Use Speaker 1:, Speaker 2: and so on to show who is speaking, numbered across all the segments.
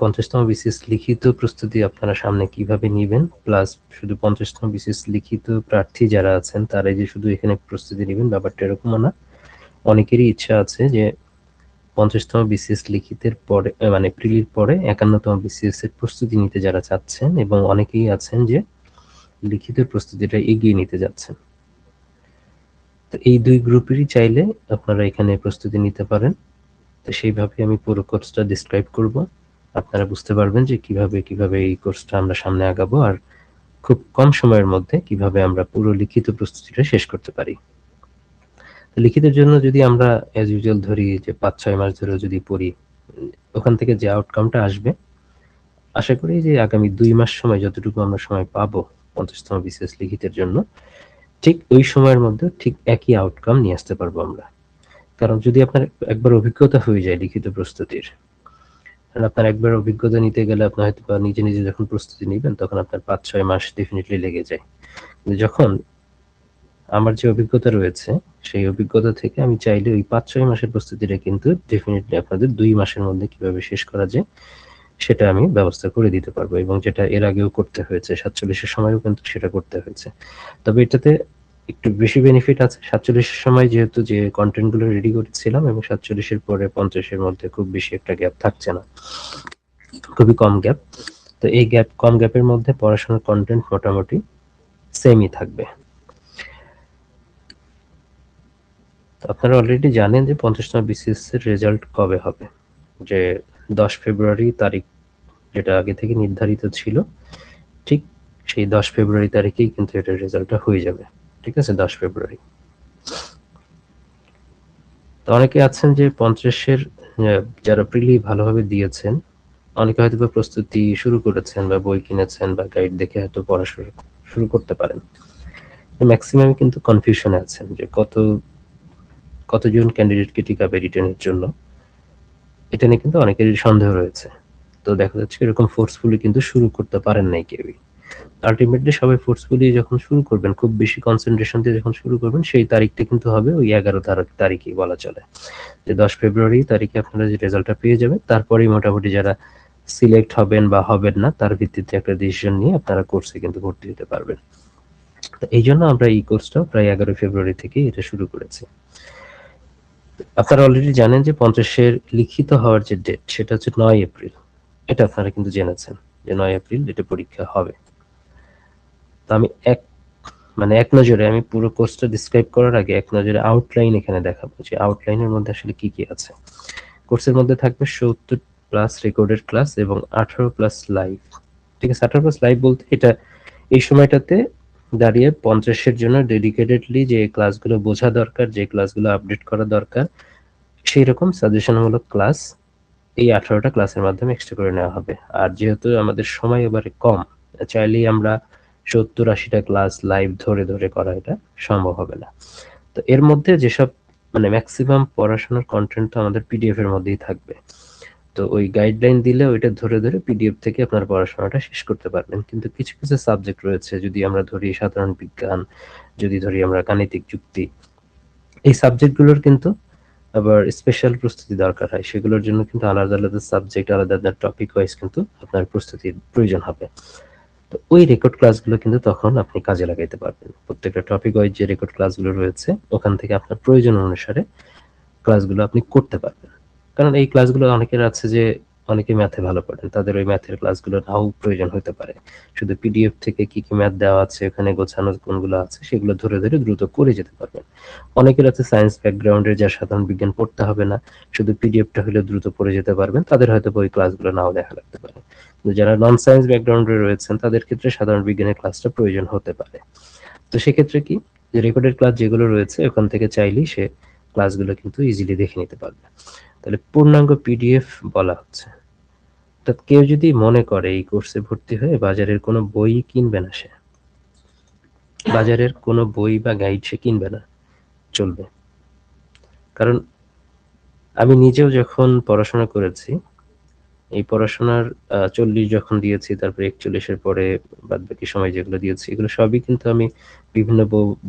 Speaker 1: 50তম BCS লিখিত প্রস্তুতি আপনারা সামনে কিভাবে নিবেন, প্লাস শুধু 50তম বিসিএস লিখিত প্রার্থী যারা আছেন তারাই যে শুধু এখানে প্রস্তুতি নেবেন ব্যাপারটা এরকমও না। অনেকেরই ইচ্ছা আছে যে 50তম বিসিএস লিখিতের পরে মানে প্রিলির পরে 51তম বিসিএস এর প্রস্তুতি নিতে যারা চাচ্ছেন, এবং অনেকেই আছেন যে লিখিত প্রস্তুতিটা এগিয়ে নিতে যাচ্ছেন। তো এই দুই গ্রুপেরই চাইলে আপনারা এখানে প্রস্তুতি নিতে পারেন। তো সেইভাবে আমি পুরো কোর্সটা ডিসক্রাইব করব, আপনারা বুঝতে পারবেন যে কিভাবে এই কোর্সটা আমরা সামনে আগাবো আর খুব কম সময়ের মধ্যে কিভাবে আমরা পুরো লিখিত প্রস্তুতিটা শেষ করতে পারি। লিখিতের জন্য যদি আমরা অ্যাজ ইউজুয়াল ধরি যে 5-6 মাস ধরে যদি পড়ি, ওখান থেকে যে আউটকামটা আসবে, আশা করি যে আগামী 2 মাস সময় যতটুকু আমরা সময় পাবো 50তম বিসিএস লিখিতের জন্য, ঠিক ওই সময়ের মধ্যে ঠিক একই আউটকাম নিয়ে আসতে পারবো আমরা। কারণ যদি আপনার একবার অভিজ্ঞতা হয়ে যায় লিখিত প্রস্তুতির, আপনার একবার অভিজ্ঞতা নিতে গেলে আপনার হয়তো বা নিজে যখন প্রস্তুতি নিবেন তখন আপনার 5-6 মাস ডেফিনেটলি লেগে যায়। কিন্তু যখন আমার যে অভিজ্ঞতা রয়েছে সেই অভিজ্ঞতা থেকে আমি চাইলে ওই 5-6 মাসের প্রস্তুতিটা কিন্তু ডেফিনেটলি আপনাদের 2 মাসের মধ্যে কিভাবে শেষ করা যায় সেটা আমি ব্যবস্থা করে দিতে পারবো, এবং যেটা এর আগেও করতে হয়েছে, 47-এর সময়ও কিন্তু সেটা করতে হয়েছে। তবে এটাতে একটু বেশি বেনিফিট আছে। 47-এর সময় যেহেতু যে কন্টেন্ট গুলো রেডি করেছিলাম এবং 47-এর পরে 50-এর মধ্যে খুব বেশি একটা গ্যাপ থাকছে না, খুবই কম গ্যাপ। তো এই কম গ্যাপের মধ্যে পড়াশোনার কন্টেন্ট মোটামুটি সেমই থাকবে। আপনারা অলরেডি জানেন যে 50তম বিসিএস এর রেজাল্ট কবে হবে, যে 10 ফেব্রুয়ারি তারিখ যেটা আগে থেকে নির্ধারিত ছিল, ঠিক সেই 10 ফেব্রুয়ারি তারিখেই কিন্তু এটার রেজাল্টটা হয়ে যাবে। ঠিক আছে, 10 ফেব্রুয়ারি। তো অনেকে আছেন যে 50-এর যারা প্রিলি ভালোভাবে দিয়েছেন, অনেকে হয়তো বা প্রস্তুতি শুরু করেছেন বা বই কিনেছেন বা গাইড দেখে হয়তো পড়া শুরু করতে পারেন। ম্যাক্সিমাম কিন্তু কনফিউশনে আছেন যে কতজন ক্যান্ডিডেটকে টিকাবে রিটেনের জন্য, এটা নিয়ে কিন্তু অনেকেরই সন্দেহ রয়েছে। তো দেখা যাচ্ছে এরকম ফোর্সফুলি কিন্তু শুরু করতে পারেন নাই কেউই। আলটিমেটলি সবাই ফোর্সফুলি যখন শুরু করবেন, খুব বেশি কনসেন্ট্রেশন দিয়ে যখন শুরু করবেন, সেই তারিখটা কিন্তু হবে ওই 11 তারিখই বলা চলে, যে 10 ফেব্রুয়ারি তারিখে আপনারা যে রেজাল্টটা পেয়ে যাবেন, তারপরেই মোটামুটি যারা সিলেক্ট হবেন বা হবেন না তার ভিত্তিতে একটা ডিসিশন নিয়ে আপনারা কোর্সে কিন্তু ভর্তি হতে পারবেন। তো এই জন্য আমরা এই কোর্সটা প্রায় 11 ফেব্রুয়ারি থেকে এটা শুরু করেছি। আপনারা অলরেডি জানেন যে 50-এর লিখিত হওয়ার যে ডেট সেটা হচ্ছে 9 এপ্রিল। এটা আপনারা কিন্তু জেনেছেন যে 9 এপ্রিল এটা পরীক্ষা হবে। তো আমি এক নজরে আমি পুরো কোর্সটা ডিসক্রাইব করার আগে এক নজরে আউটলাইন এখানে দেখাবো যে আউটলাইনের মধ্যে আসলে কি কি আছে। কোর্সের মধ্যে থাকবে 70 প্লাস রেকর্ডেড ক্লাস এবং 18 প্লাস লাইভ। ঠিক আছে, 18 প্লাস লাইভ বলতে এটা এই সময়টাতে দাঁড়িয়ে 50-এর জন্য ডেডিকেটেডলি যে ক্লাসগুলো বোঝা দরকার, যে ক্লাসগুলো আপডেট করা দরকার, সেই রকম সাজেশনমূলক ক্লাস এই 18টা ক্লাসের মাধ্যমে এক্সট্রা করে নেওয়া হবে। আর যেহেতু আমাদের সময় এবারে কম, চাইলেই আমরা 70-80টা ক্লাস লাইভ ধরে ধরে করা এটা সম্ভব হবে না। তো এর মধ্যে যেসব ম্যাক্সিমাম পড়াশোনার কন্টেন্ট তো আমাদের পিডিএফ এর মধ্যেই থাকবে। তো ওই গাইডলাইন দিলে ওইটা ধরে ধরে পিডিএফ থেকে আপনার পড়াশোনাটা শেষ করতে পারবেন। কিন্তু কিছু কিছু সাবজেক্ট রয়েছে, যদি আমরা ধরি সাধারণ বিজ্ঞান, যদি ধরি আমরা গাণিতিক যুক্তি, এই সাবজেক্টগুলোর কিন্তু আবার স্পেশাল প্রস্তুতি দরকার হয়। সেগুলোর জন্য কিন্তু আলাদা আলাদা সাবজেক্ট, আলাদা আলাদা টপিক ওয়াইজ কিন্তু আপনার প্রস্তুতির প্রয়োজন হবে। তো ওই রেকর্ড ক্লাসগুলো কিন্তু তখন আপনি কাজে লাগাইতে পারবেন। প্রত্যেকটা টপিক ওয়াইজ যে রেকর্ড ক্লাসগুলো রয়েছে ওখান থেকে আপনার প্রয়োজন অনুসারে ক্লাসগুলো আপনি করতে পারবেন। কারণ এই ক্লাসগুলো অনেকের আছে যে অনেকে ম্যাথে ভালো পড়েন, তাদের ওই ম্যাথের ক্লাসগুলো নাও প্রয়োজন হতে পারে। শুধু পিডিএফ থেকে কি কি ম্যাথ দেওয়া আছে, ওখানে গোছানো কোনগুলো আছে সেগুলো ধরে ধরে দ্রুত করে যেতে পারবেন। অনেকের আছে সায়েন্স ব্যাকগ্রাউন্ডের, যার সাধারণ বিজ্ঞান পড়তে হবে না, শুধু পিডিএফটা হলে দ্রুত পড়ে যেতে পারবেন, তাদের হয়তো ওই ক্লাসগুলো নাও দেখা লাগতে পারে। কিন্তু যারা নন সায়েন্স ব্যাকগ্রাউন্ডে রয়েছেন তাদের ক্ষেত্রে সাধারণ বিজ্ঞানের ক্লাসটা প্রয়োজন হতে পারে। তো সেক্ষেত্রে কি, যে রেকর্ডেড ক্লাস যেগুলো রয়েছে ওখান থেকে চাইলেই সে ক্লাসগুলো কিন্তু ইজিলি দেখে নিতে পারবে। তাহলে পূর্ণাঙ্গ পিডিএফ বলা হচ্ছে। অর্থাৎ কেউ যদি মনে করে এই কোর্সে ভর্তি হয়ে বাজারের কোনো বই কিনবে না, সে বাজারের কোনো বই বা গাইড সে কিনবে না, চলবে। কারণ আমি নিজেও যখন পড়াশোনা করেছি, এই পড়াশোনার 40 যখন দিয়েছি, তারপরে 41-এর পরে বাদ বাকি সময় যেগুলো দিয়েছি, এগুলো সবই কিন্তু আমি বিভিন্ন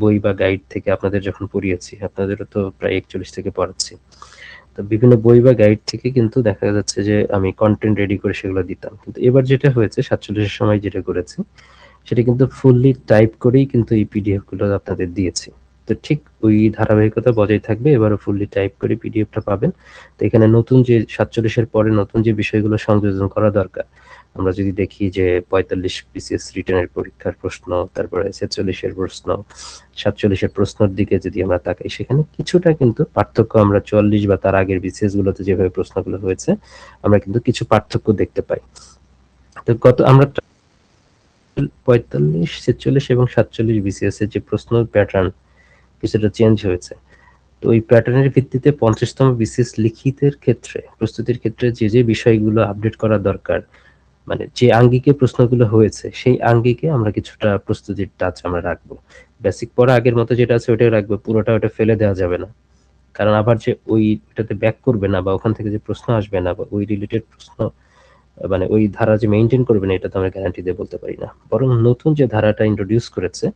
Speaker 1: বই বা গাইড থেকে আপনাদের যখন পড়িয়েছি, আপনাদেরও তো প্রায় 41 থেকে পড়াচ্ছি। তো বিভিন্ন বই বা গাইড থেকে কিন্তু দেখা যাচ্ছে যে আমি কন্টেন্ট রেডি করে সেগুলো দিতাম। কিন্তু এবার যেটা হয়েছে ৪৭ এর সময় যেটা করেছি, সেটা কিন্তু ফুললি টাইপ করেই কিন্তু এই পিডিএফ গুলো আপনাদের দিয়েছি। তো ঠিক ওই ধারাবাহিকতা বজায় থাকবে। এবারও ফুললি টাইপ করে পিডিএফটা পাবেন। তো এখানে নতুন যে ৪৭ এর পরে নতুন যে বিষয়গুলো সংযোজন করা দরকার, আমরা যদি দেখি যে ৪৫ বিসিএস রিটেনের পরীক্ষার প্রশ্ন, তারপরে ৪৬ এর প্রশ্ন, ৪৭ এর প্রশ্নের দিকে যদি আমরা তাকাই, সেখানে কিছুটা কিন্তু পার্থক্য আমরা ৪৪ বা তার আগের বিসিএস গুলোতে যেভাবে প্রশ্নগুলো হয়েছে, আমরা কিন্তু কিছু পার্থক্য দেখতে পাই। তো আমরা ৪৫, ৪৬ এবং ৪৭ বিসিএস এর যে প্রশ্ন প্যাটার্ন কিছুটা চেঞ্জ হয়েছে। তো ওই প্যাটার্নের ভিত্তিতে ৫০তম বিসিএস লিখিতের ক্ষেত্রে, প্রস্তুতির ক্ষেত্রে যে বিষয়গুলো আপডেট করা দরকার, মানে যে আঙ্গিকে প্রশ্নগুলো হয়েছে সেই আঙ্গিকে আমরা কিছুটা প্রস্তুতির টাচ আমরা রাখবো। বেসিক পড়া আগের মতো যেটা আছে ওটাই রাখবো, পুরোটা ওটা ফেলে দেওয়া যাবে না। কারণ আবার যে ওইটাতে ব্যাক করবে না বা ওখান থেকে যে প্রশ্ন আসবে না বা ওই রিলেটেড প্রশ্ন, মানে ওই ধারা যে মেনটেন করবে না, এটা তো আমরা গ্যারান্টি দিয়ে বলতে পারি না। বরং নতুন যে ধারাটা ইন্ট্রোডিউস করেছে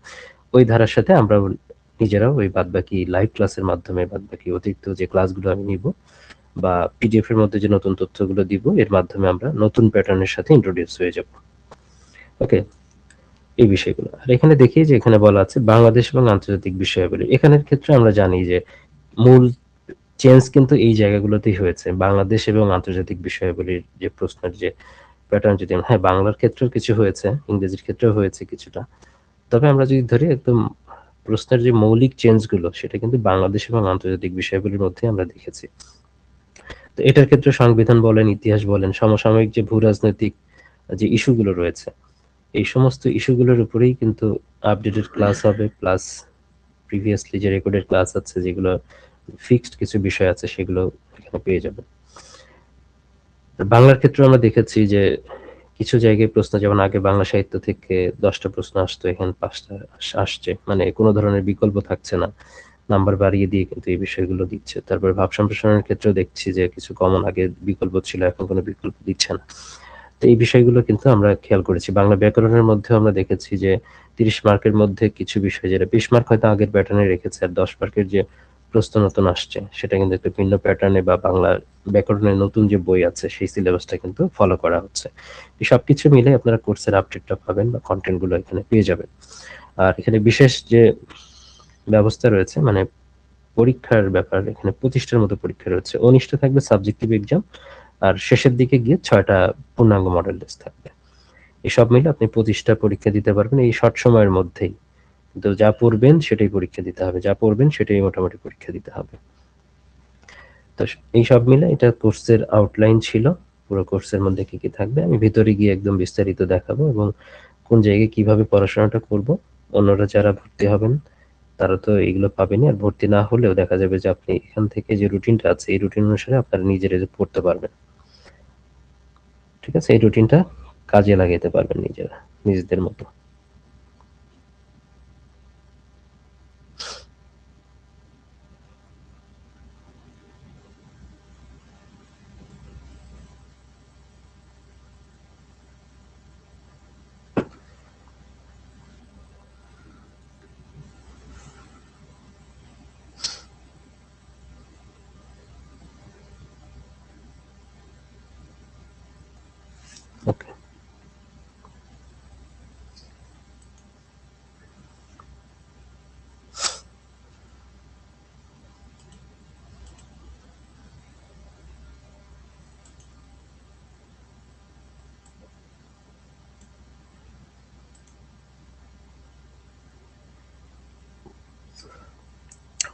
Speaker 1: ওই ধারার সাথে আমরা নিজেরাও ওই বাদবাকি লাইভ ক্লাসের মাধ্যমে, বাদবাকি অতিরিক্ত যে ক্লাসগুলো আমি নিব বা পিডিএফ এর মধ্যে যে নতুন তথ্যগুলো দিব, এর মাধ্যমে আমরা নতুন প্যাটার্নের সাথে ইন্ট্রোডিউস হয়ে যাব। ওকে, এই বিষয়গুলো। আর এখানে দেখি যে এখানে বলা আছে বাংলাদেশ এবং আন্তর্জাতিক বিষয়াবলী। এখানের ক্ষেত্রে আমরা জানি যে মূল চেঞ্জ কিন্তু এই জায়গাগুলোতেই হয়েছে। বাংলাদেশ এবং আন্তর্জাতিক বিষয়াবলীর যে প্রশ্নের যে প্যাটার্ন, যদি হ্যাঁ বাংলার ক্ষেত্রেও কিছু হয়েছে, ইংরেজির ক্ষেত্রেও হয়েছে কিছুটা। তবে আমরা যদি ধরি একদম প্রশ্নের যে মৌলিক চেঞ্জগুলো, সেটা কিন্তু বাংলাদেশ এবং আন্তর্জাতিক বিষয়গুলির মধ্যে আমরা দেখেছি। তো এটার ক্ষেত্রে সংবিধান বলেন, ইতিহাস বলেন, সমসাময়িক যে ভূ রাজনৈতিক যে ইস্যুগুলো রয়েছে, এই সমস্ত ইস্যুগুলোর উপরেই কিন্তু আপডেটেড ক্লাস হবে, প্লাস প্রিভিয়াসলি যে রেকর্ডেড ক্লাস আছে, যেগুলো ফিক্সড কিছু বিষয় আছে, সেগুলো এখানে পেয়ে যাবেন। বাংলার ক্ষেত্রে আমরা দেখেছি যে কিছু জায়গায় প্রশ্ন, যেমন আগে বাংলা সাহিত্য থেকে 10টা প্রশ্ন আসতো, এখানে 5টা আসছে, মানে কোনো ধরনের বিকল্প থাকছে না, নাম্বার বাড়িয়ে দিয়ে কিন্তু এই বিষয়গুলো দিচ্ছে। তারপরে ভাব সম্প্রসারণের ক্ষেত্রেও দেখছি যে কিছু কমন আগে বিকল্প ছিল, এখন কোনো বিকল্প দিচ্ছে না। তো এই বিষয়গুলো কিন্তু আমরা খেয়াল করেছি। বাংলা ব্যাকরণের মধ্যেও আমরা দেখেছি যে 30 মার্কের মধ্যে কিছু বিষয়, যেটা 20 মার্ক হয়তো আগের প্যাটার্নে রেখেছে, আর 10 মার্কের যে প্রশ্ন নতুন আসছে সেটা কিন্তু একটা ভিন্ন প্যাটার্নে, বা বাংলা ব্যাকরণের নতুন যে বই আছে সেই সিলেবাসটা কিন্তু ফলো করা হচ্ছে। এই সবকিছু মিলে আপনারা কোর্সের আপডেটটা পাবেন বা কন্টেন্ট গুলো এখানে পেয়ে যাবেন। আর এখানে বিশেষ যে ব্যবস্থা রয়েছে, মানে পরীক্ষার ব্যাপার, এখানে 25টার মতো পরীক্ষা রয়েছে। 19টা থাকবে সাবজেক্টিভ এক্সাম, আর শেষের দিকে গিয়ে 6টা পূর্ণাঙ্গ মডেল টেস্ট থাকবে। এই সব মিলে আপনি 25টা পরীক্ষা দিতে পারবেন এই শর্ট সময়ের মধ্যেই। কিন্তু যা পড়বেন সেটাই পরীক্ষা দিতে হবে, যা পড়বেন সেটাই মোটামুটি পরীক্ষা দিতে হবে। তো এই সব মিলে এটা কোর্সের আউটলাইন ছিল। পুরো কোর্সের মধ্যে কি কি থাকবে আমি ভিতরে গিয়ে একদম বিস্তারিত দেখাবো, এবং কোন জায়গায় কিভাবে পড়াশোনাটা করব। অন্যরা যারা ভর্তি হবেন তারা তো এগুলো পাবেনই, আর ভর্তি না হলেও দেখা যাবে যে আপনি এখান থেকে যে রুটিনটা আছে এই রুটিন অনুসারে আপনারা নিজেরা পড়তে পারবেন। ঠিক আছে, এই রুটিনটা কাজে লাগাইতে পারবেন নিজেরা, নিজেদের মতো। ওকে,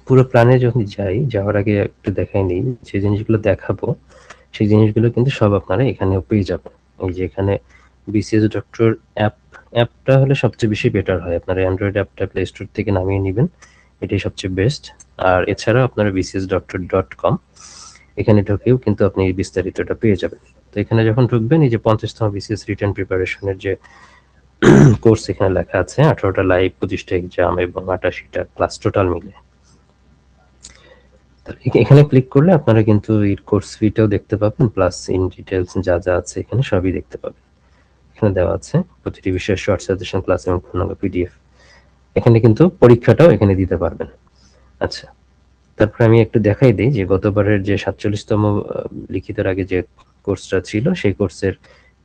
Speaker 1: পুরো প্ল্যানে যখন যাই, যাওয়ার আগে একটু দেখাই নিই যে জিনিসগুলো দেখাবো সেই জিনিসগুলো কিন্তু সব আপনারা এখানেও পেয়ে যাবেন। এই যে এখানে বিসিএস ডক্টর অ্যাপটা হলে সবচেয়ে বেশি বেটার হয়। আপনারা অ্যান্ড্রয়েড অ্যাপটা প্লে স্টোর থেকে নামিয়ে নেবেন, এটাই সবচেয়ে বেস্ট। আর এছাড়াও আপনারা bcsdoctor.com এখানে ঢুকেও কিন্তু আপনি এই বিস্তারিতটা পেয়ে যাবেন। তো এখানে যখন ঢুকবেন, এই যে 50তম বিসিএস রিটেন প্রিপারেশনের যে কোর্স এখানে লেখা আছে, 18টা লাইভ, 25টা এক্সাম এবং 88টা ক্লাস টোটাল মিলে। এখানে ক্লিক করলে আপনারা কিন্তু এই কোর্স ফিটাও দেখতে পাবেন, প্লাস ইন ডিটেলস যা যা আছে এখানে সবই দেখতে পাবেন। এখানে দেওয়া আছে প্রতিটি বিষয়ের শর্ট সাজেশন ক্লাস এবং পূর্ণাঙ্গ পিডিএফ। এখানে কিন্তু পরীক্ষাটাও এখানে দিতে পারবেন। আচ্ছা, তারপরে আমি একটু দেখাই দিই যে গতবারের যে 47তম লিখিতের আগে যে কোর্সটা ছিল সেই কোর্সের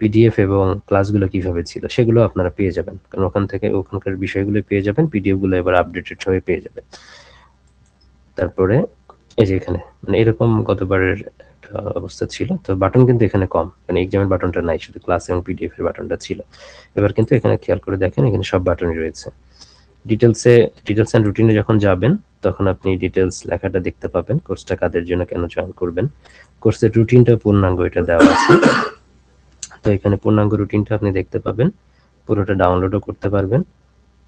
Speaker 1: পিডিএফ এবং ক্লাসগুলো কিভাবে ছিল সেগুলো আপনারা পেয়ে যাবেন, কারণ ওখান থেকে ওখানকার বিষয়গুলো পেয়ে যাবেন, পিডিএফ গুলো এবার আপডেটেড হয়ে পেয়ে যাবেন। তারপরে এই যে এখানে মানে এরকম গতবারের একটা অবস্থা ছিল, তো বাটন কিন্তু এখানে কম, মানে এক্সামের বাটনটা নাই, শুধু ক্লাস এবং পিডিএফ এর বাটনটা ছিল। এবার কিন্তু এখানে খেয়াল করে দেখেন এখানে সব বাটনই রয়েছে। ডিটেলস অ্যান্ড রুটিনে যখন যাবেন তখন আপনি ডিটেলস লেখাটা দেখতে পাবেন, কোর্সটা কাদের জন্য কেন জয়েন করবেন, কোর্সের রুটিনটা পূর্ণাঙ্গ এটা দেওয়া আছে। তো এখানে পূর্ণাঙ্গ রুটিনটা আপনি দেখতে পাবেন, পুরোটা ডাউনলোডও করতে পারবেন।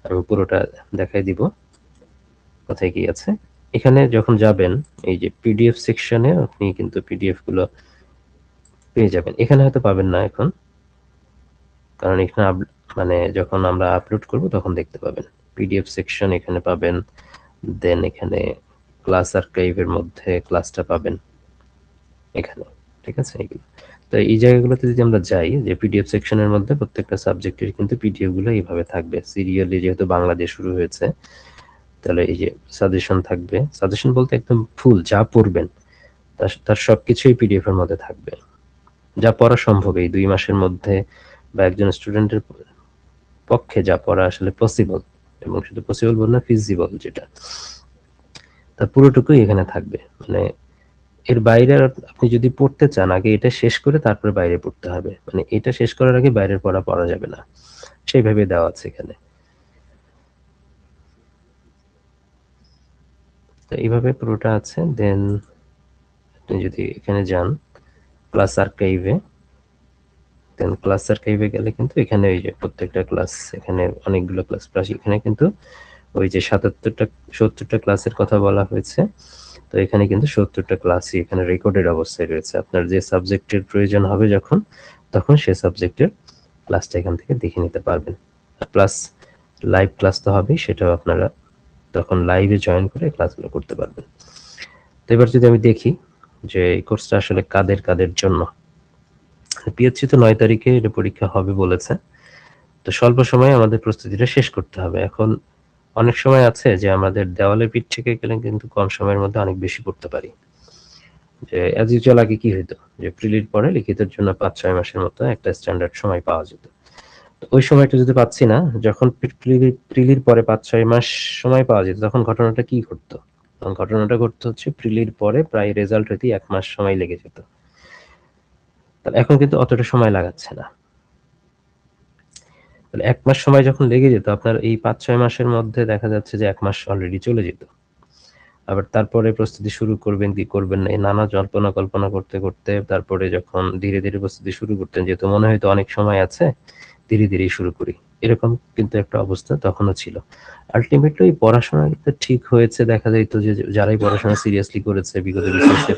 Speaker 1: আমি পুরোটা দেখাই দিব কোথায় কি আছে। এখানে যখন যাবেন এই যে পিডিএফ সেকশনে আপনি কিন্তু পিডিএফ গুলো পেয়ে যাবেন। এখানে হয়তো পাবেন না এখন, কারণ এখানে মানে যখন আমরা আপলোড করব তখন দেখতে পাবেন। পিডিএফ সেকশন এখানে পাবেন, দেন এখানে ক্লাস আর্কাইভের মধ্যে ক্লাসটা পাবেন এখানে, ঠিক আছে এইগুলো। তো এই জায়গাগুলোতে যদি আমরা যাই যে পিডিএফ সেকশনের মধ্যে প্রত্যেকটা সাবজেক্টের কিন্তু পিডিএফ গুলো এইভাবে থাকবে সিরিয়ালি, যেহেতু বাংলা দিয়ে শুরু হয়েছে তাহলে এই যে সাজেশন থাকবে, সাজেশন বলতে একদম ফুল যা পড়বেন তার সবকিছুই পিডিএফ এর মধ্যে থাকবে, যা পড়া সম্ভব এই 2 মাসের মধ্যে বা একজন স্টুডেন্টের পক্ষে যা পড়া আসলে পসিবল, এবং শুধু পসিবল বল না ফিজিবল যেটা, তা পুরোটুকুই এখানে থাকবে। মানে এর বাইরে আপনি যদি পড়তে চান আগে এটা শেষ করে তারপরে বাইরে পড়তে হবে, মানে এটা শেষ করার আগে বাইরের পড়া পড়া যাবে না, সেইভাবে দেওয়া আছে এখানে। তো এইভাবে পুরোটা আছে। দেন আপনি যদি এখানে যান ক্লাস আর্কাইভে, দেন ক্লাস আর্কাইভে গেলে কিন্তু এখানে ওই যে প্রত্যেকটা ক্লাস, এখানে অনেকগুলো ক্লাস প্লাস এখানে কিন্তু ওই যে 70টা ক্লাসের কথা বলা হয়েছে, তো এখানে কিন্তু 70টা ক্লাসই এখানে রেকর্ডেড অবস্থায় রয়েছে। আপনার যে সাবজেক্টের প্রয়োজন হবে যখন তখন সে সাবজেক্টের ক্লাসটা এখান থেকে দেখে নিতে পারবেন। প্লাস লাইভ ক্লাস তো হবেই, সেটাও আপনারা তখন লাইভে জয়েন করে ক্লাসগুলো করতে পারবেন। তো এবার যদি আমি দেখি যে এই কোর্সটা আসলে কাদের কাদের জন্য। পিএইচসি তো 9 তারিখে এটা পরীক্ষা হবে বলেছে, তো স্বল্প সময়ে আমাদের প্রস্তুতিটা শেষ করতে হবে। এখন অনেক সময় আছে যে আমাদের দেওয়ালে পিঠ থেকে গেলে কিন্তু কম সময়ের মধ্যে অনেক বেশি পড়তে পারি। যে অ্যাজ ইউজুয়াল আগে কি হইতো যে প্রিলির পরে লিখিতের জন্য 5-6 মাসের মতো একটা স্ট্যান্ডার্ড সময় পাওয়া যেত, তো ওই সময়টা যদি পাচ্ছি না, যখন প্রিলির পরে 5-6 মাস সময় পাওয়া যেত তখন ঘটনাটা কি ঘটতো, তখন ঘটনাটা ঘটতো হচ্ছে প্রিলির পরে প্রায় রেজাল্ট হইতে 1 মাস সময় লেগে যেত। তাহলে এখন কিন্তু অতটা সময় লাগাচ্ছে না, তাহলে 1 মাস সময় যখন লেগে যেত আপনার এই 5-6 মাসের মধ্যে দেখা যাচ্ছে যে 1 মাস অলরেডি চলে যেত। আবার তারপরে প্রস্তুতি শুরু করবেন কি করবেন না এই নানা জল্পনা কল্পনা করতে করতে তারপরে যখন ধীরে ধীরে প্রস্তুতি শুরু করতেন, যেহেতু মনে হয়তো অনেক সময় আছে ধীরে ধীরে শুরু করি, এরকম কিন্তু একটা অবস্থা তখনও ছিল। আলটিমেটলি পড়াশোনা কিন্তু ঠিক হয়েছে, দেখা যাইত যে যারাই পড়াশোনা সিরিয়াসলি করেছে বিগত বিসিএস